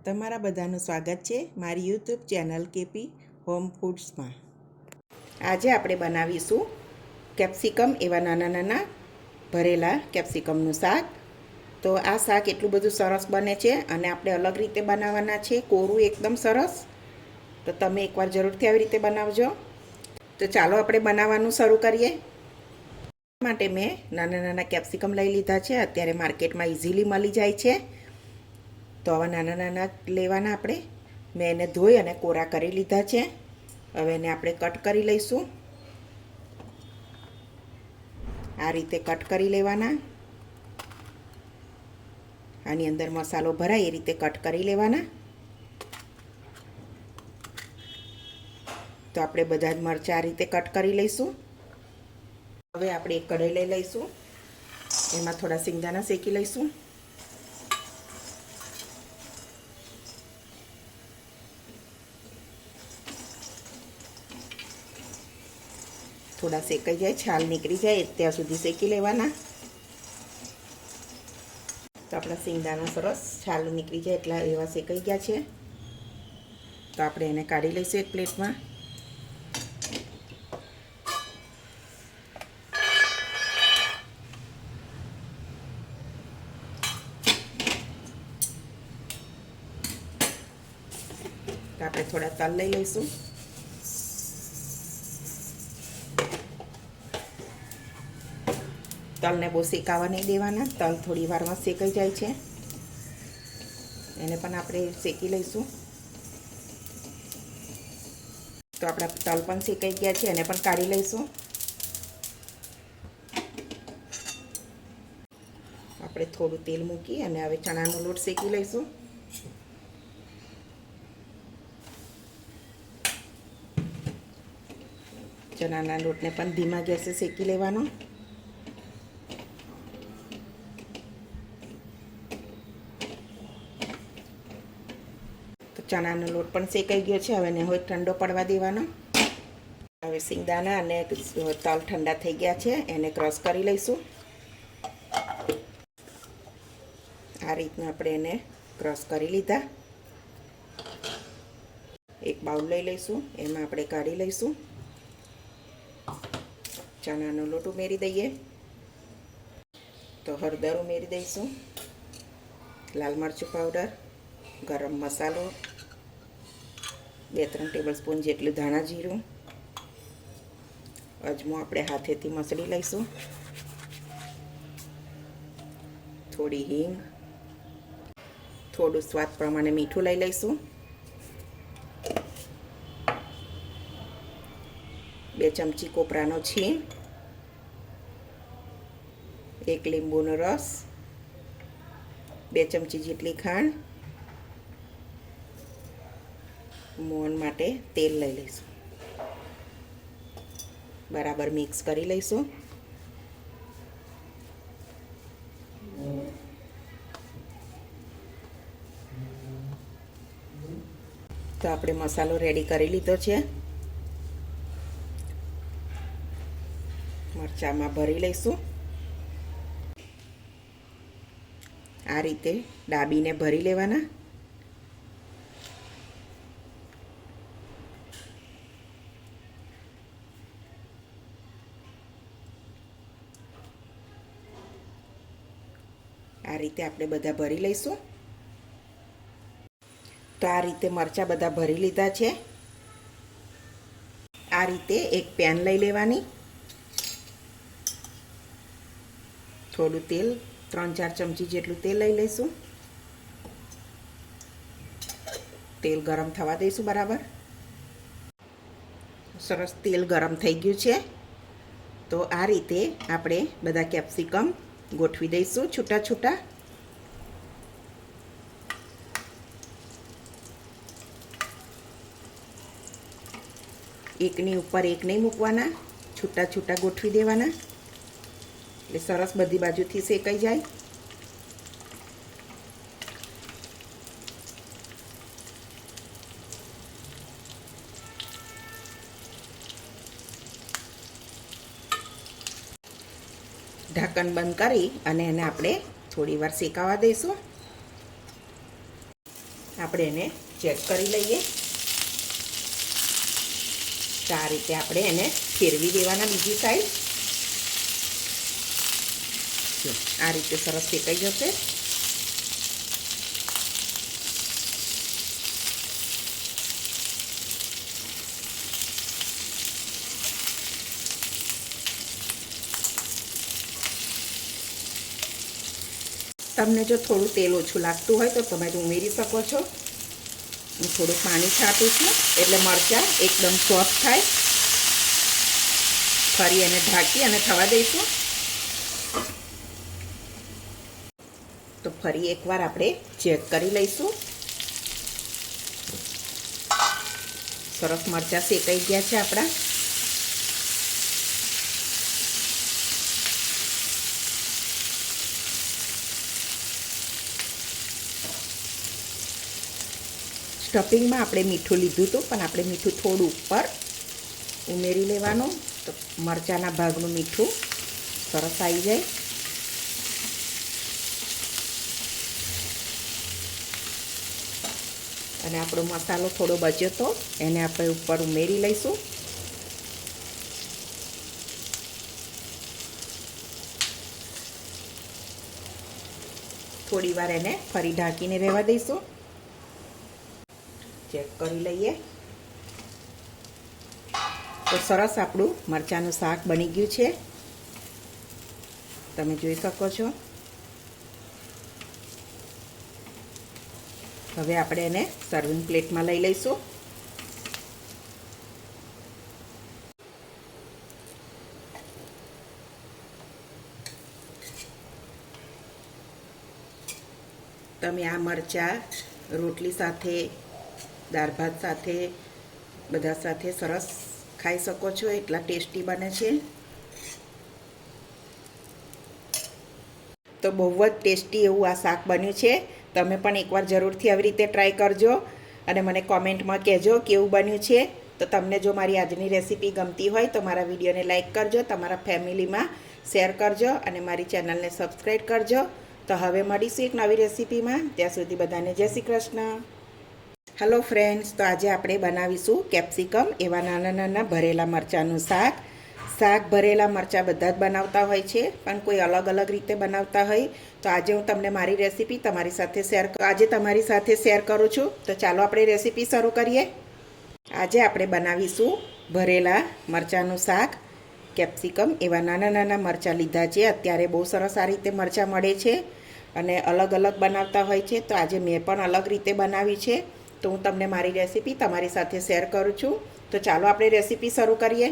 તમારા બધાનું સ્વાગત છે મારી યુટ્યુબ ચેનલ કેપી હોમ ફૂડ્સમાં. આજે આપણે બનાવીશું કેપ્સિકમ, એવા નાના નાના ભરેલા કેપ્સિકમનું શાક. તો આ શાક એટલું બધું સરસ બને છે અને આપણે અલગ રીતે બનાવવાના છે, કોરું એકદમ સરસ. તો તમે એકવાર જરૂરથી આવી રીતે બનાવજો. તો ચાલો આપણે બનાવવાનું શરૂ કરીએ. માટે મેં નાના નાના કેપ્સિકમ લઈ લીધા છે. અત્યારે માર્કેટમાં ઇઝીલી મળી જાય છે. તો આવા નાના નાના લેવાના આપણે. મેં એને ધોઈ અને કોરા કરી લીધા છે. હવે એને આપણે કટ કરી લઈશું. આ રીતે કટ કરી લેવાના. આની અંદર મસાલો ભરાય એ રીતે કટ કરી લેવાના. તો આપણે બધા જ મરચાં આ રીતે કટ કરી લઈશું. હવે આપણે એક કઢાઈ લઈ લઈશું. એમાં થોડા સિંગદાણા શેકી લઈશું. થોડા શેકાઈ જાય, છાલ નીકળી જાય ત્યાં સુધી શેકી લેવાના. તો આપણા સિંગદાણા સરસ છાલ નીકળી જાય એટલા એવા શેકાઈ ગયા છે. તો આપણે એને કાઢી લઈશું એક પ્લેટમાં. તો આપણે થોડા તલ લઈ લઈશું. તલને બહુ શેકાવા નહીં દેવાના. તલ થોડી વારમાં શેકાઈ જાય છે. એને પણ આપણે શેકી લઈશું. તો આપણા તલ પણ શેકાઈ ગયા છે, એને પણ કાઢી લઈશું. આપણે થોડું તેલ મૂકી અને હવે ચણાનો લોટ શેકી લઈશું. ચણાના લોટને પણ ધીમા ગેસે શેકી લેવાનો. ચણાનો લોટ પણ શેકાઈ ગયો છે. હવે એને ઠંડો પડવા દેવાનો. હવે સિંગદાણા અને તલ ઠંડા થઈ ગયા છે, એને ક્રશ કરી લઈશું. આ રીતના આપણે એને ક્રશ કરી લીધા. એક બાઉલ લઈ લઈશું. એમાં આપણે કાઢી લઈશું. ચણાનો લોટ ઉમેરી દઈએ. તો હળદર ઉમેરી દઈશું, લાલ મરચું પાવડર, ગરમ મસાલો, 2-3 ટેબલ સ્પૂન જેટલું ધાણા જીરું, અજમો આપણે હાથેથી મસળી લઈશું, થોડી હિંગ, થોડું સ્વાદ પ્રમાણે મીઠું લઈ લઈશું, 2 ચમચી કોપરાનો છીણ, 1 લીંબુનો રસ, 2 ચમચી જેટલી ખાંડ, મોણ માટે તેલ લઈ લઈશું. બરાબર મિક્સ કરી લઈશું. તો આપણે મસાલો રેડી કરી લીધો છે. મરચાંમાં ભરી લઈશું. આ રીતે દાબીને ભરી લેવાના. આ રીતે આપણે બધા ભરી લઈશું. તો આ રીતે મરચાં બધા ભરી લીધા છે. આ રીતે એક પેન લઈ લેવાની. થોડું તેલ, 3-4 ચમચી જેટલું તેલ લઈ લઈશું. તેલ ગરમ થવા દઈશું બરાબર. સરસ તેલ ગરમ થઈ ગયું છે. તો આ રીતે આપણે બધા કેપ્સિકમ ગોઠવી દઈશું છૂટા છૂટા. એકની ઉપર એક નહીં મૂકવાના, છૂટા છૂટા ગોઠવી દેવાના એટલે સરસ બધી બાજુથી શેકાઈ જાય. ઢાંકણ બંધ કરી અને એને આપણે થોડી વાર શેકાવા દઈશું. આપણે એને ચેક કરી લઈએ. તો આ રીતે આપણે એને ફેરવી દેવાના બીજી સાઈડ. આ રીતે સરસ શેકાઈ જશે. તમને જો થોડું તેલ ઓછું લાગતું હોય તો તમે ઉમેરી શકો છો. હું થોડું પાણી છાંટું છું એટલે મરચાં એકદમ સોફ્ટ થાય. ફરી એને ઢાંકી અને થવા દઈશું. તો ફરી એકવાર આપણે ચેક કરી લઈશું. સરસ મરચાં શેકાઈ ગયા છે આપણા. સ્ટફિંગમાં આપણે મીઠું લીધું હતું, પણ આપણે મીઠું થોડું ઉપર ઉમેરી લેવાનું, તો મરચાંના ભાગનું મીઠું સરસ આવી જાય. અને આપણો મસાલો થોડો બચ્યો તો એને આપણે ઉપર ઉમેરી લઈશું. થોડી વાર એને ફરી ઢાંકીને રહેવા દઈશું. ચેક કરી લઈએ. તો સરસ આપણું મરચાંનું શાક બની ગયું છે, તમે જોઈ શકો છો. હવે આપણે એને સર્વિંગ પ્લેટમાં લઈ લઈશું. તમે આ મરચાં રોટલી સાથે, દાળ ભાત સાથે, બધા સાથે સરસ ખાઈ શકો છો. એટલા ટેસ્ટી બને છે. તો બહુ જ ટેસ્ટી એવું આ શાક બન્યું છે. તમે પણ એકવાર જરૂરથી આવી રીતે ટ્રાય કરજો અને મને કોમેન્ટમાં કહેજો કેવું બન્યું છે. તો તમને જો મારી આજની રેસીપી ગમતી હોય તો મારા વિડીયોને લાઇક કરજો, તમારા ફેમિલીમાં શેર કરજો અને મારી ચેનલને સબસ્ક્રાઈબ કરજો. તો હવે મળીશું એક નવી રેસીપીમાં. ત્યાં સુધી બધાને જય શ્રી કૃષ્ણ. હેલો ફ્રેન્ડ્સ, તો આજે આપણે બનાવીશું કેપ્સિકમ એવા નાના નાના ભરેલા મરચાંનું શાક. શાક ભરેલા મરચાં બધા જ બનાવતા હોય છે, પણ કોઈ અલગ અલગ રીતે બનાવતા હોય. તો આજે હું તમને મારી રેસીપી તમારી સાથે શેર કરું છું. તો ચાલો આપણે રેસીપી શરૂ કરીએ. આજે આપણે બનાવીશું ભરેલા મરચાંનું શાક. કેપ્સિકમ એવા નાના નાના મરચાં લીધા છે. અત્યારે બહુ સરસ આ રીતે મરચાં મળે છે અને અલગ અલગ બનાવતા હોય છે. તો આજે મેં પણ અલગ રીતે બનાવી છે. તો હું તમને મારી રેસીપી તમારી સાથે શેર કરું છું. તો ચાલો આપણે રેસીપી શરૂ કરીએ.